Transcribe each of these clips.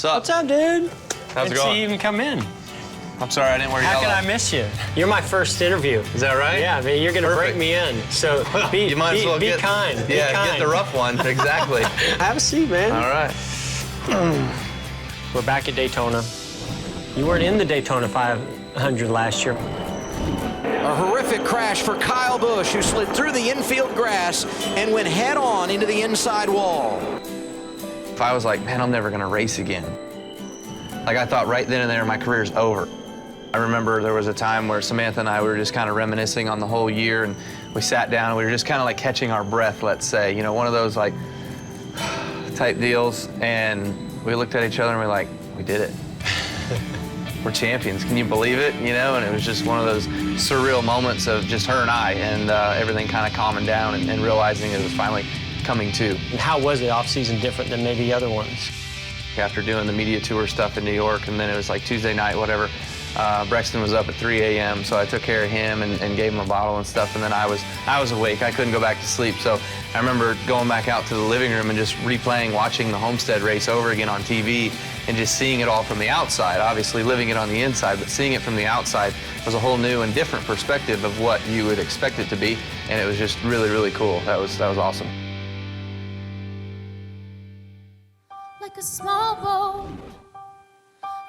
What's up? What's up, dude? How's it going? Good to see you even come in. I'm sorry, I didn't wear yellow. How can I miss you? You're my first interview. Is that right? Yeah, I mean, you're going to break me in. So you might as well be kind. Yeah, be kind. get the rough one. Exactly. Have a seat, man. All right. We're back at Daytona. You weren't in the Daytona 500 last year. A horrific crash for Kyle Busch, who slid through the infield grass and went head-on into the inside wall. If I was like, man, I'm never going to race again. Like, I thought right then and there, my career's over. I remember there was a time where Samantha and I were just kind of reminiscing on the whole year, and we sat down and we were just kind of like catching our breath, let's say. You know, one of those like type deals, and we looked at each other and we're like, we did it. We're champions. Can you believe it? You know, and it was just one of those surreal moments of just her and I, and everything kind of calming down and realizing it was finally coming to. And how was the off-season different than maybe other ones? After doing the media tour stuff in New York, and then it was like Tuesday night, whatever, Brexton was up at 3 a.m., so I took care of him and gave him a bottle and stuff, and then I was awake. I couldn't go back to sleep, so I remember going back out to the living room and just replaying, watching the Homestead race over again on TV, and just seeing it all from the outside. Obviously living it on the inside, but seeing it from the outside was a whole new and different perspective of what you would expect it to be, and it was just really, really cool. That was awesome. Like a small boat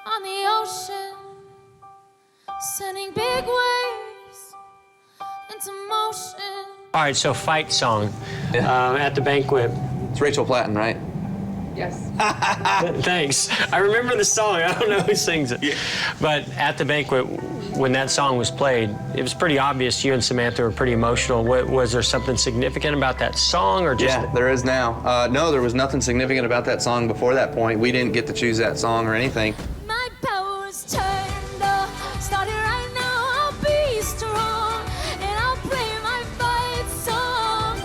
on the ocean, sending big waves into motion. All right, so fight song at the banquet. It's Rachel Platten, right? Yes. Thanks. I remember the song. I don't know who sings it. Yeah. But at the banquet, when that song was played, it was pretty obvious you and Samantha were pretty emotional. Was there something significant about that song, or just? Yeah, there is now. No, there was nothing significant about that song before that point. We didn't get to choose that song or anything. My power is turned up, starting right now. I'll be strong, and I'll play my fight song.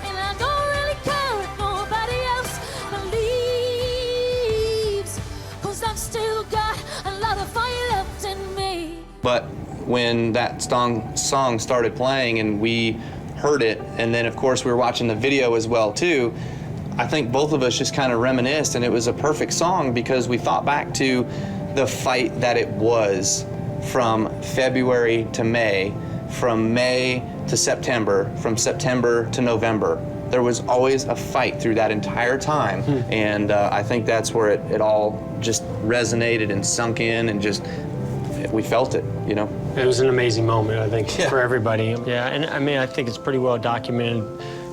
And I don't really care if nobody else believes, 'cause I've still got a lot of fire left in me. But when that song started playing and we heard it, and then of course we were watching the video as well too, I think both of us just kind of reminisced, and it was a perfect song because we thought back to the fight that it was from February to May, from May to September, from September to November. There was always a fight through that entire time, and I think that's where it all just resonated and sunk in, and just we felt it, you know. It was an amazing moment, I think, for everybody. Yeah, and I mean, I think it's pretty well documented,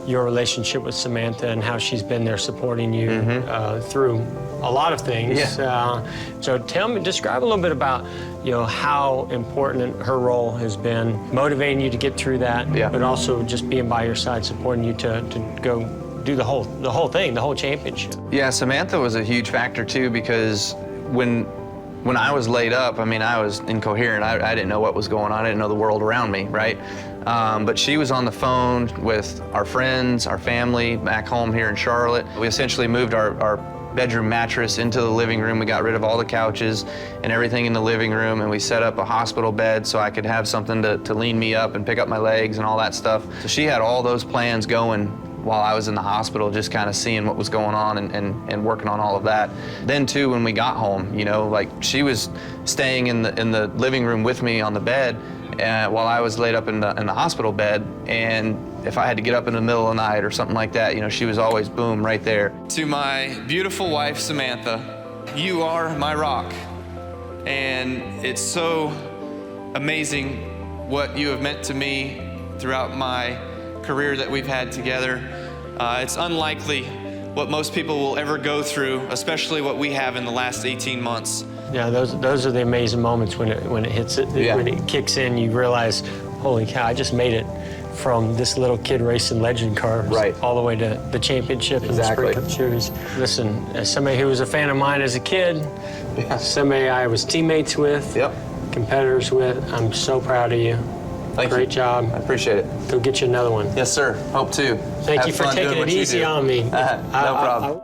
your relationship with Samantha and how she's been there supporting you through a lot of things. Yeah. So describe a little bit about, you know, how important her role has been, motivating you to get through that, but also just being by your side, supporting you to go do the whole thing, the whole championship. Yeah, Samantha was a huge factor too, because when I was laid up, I mean, I was incoherent. I didn't know what was going on. I didn't know the world around me, right? But she was on the phone with our friends, our family back home here in Charlotte. We essentially moved our bedroom mattress into the living room. We got rid of all the couches and everything in the living room, and we set up a hospital bed so I could have something to lean me up and pick up my legs and all that stuff. So she had all those plans going while I was in the hospital, just kind of seeing what was going on and working on all of that. Then too, when we got home, you know, like she was staying in the living room with me on the bed while I was laid up in the hospital bed, and if I had to get up in the middle of the night or something like that, you know, she was always, boom, right there. To my beautiful wife, Samantha, you are my rock, and it's so amazing what you have meant to me throughout my career that we've had together. It's unlikely what most people will ever go through, especially what we have in the last 18 months. Yeah, those are the amazing moments when it hits it, when it kicks in. You realize, holy cow, I just made it from this little kid racing legend cars all the way to the championship and the Sprint Cup Series. Listen, as somebody who was a fan of mine as a kid, somebody I was teammates with, competitors with, I'm so proud of you. Great job. I appreciate it. Go get you another one. Yes, sir. Hope to. Thank you for taking it easy on me. No problem.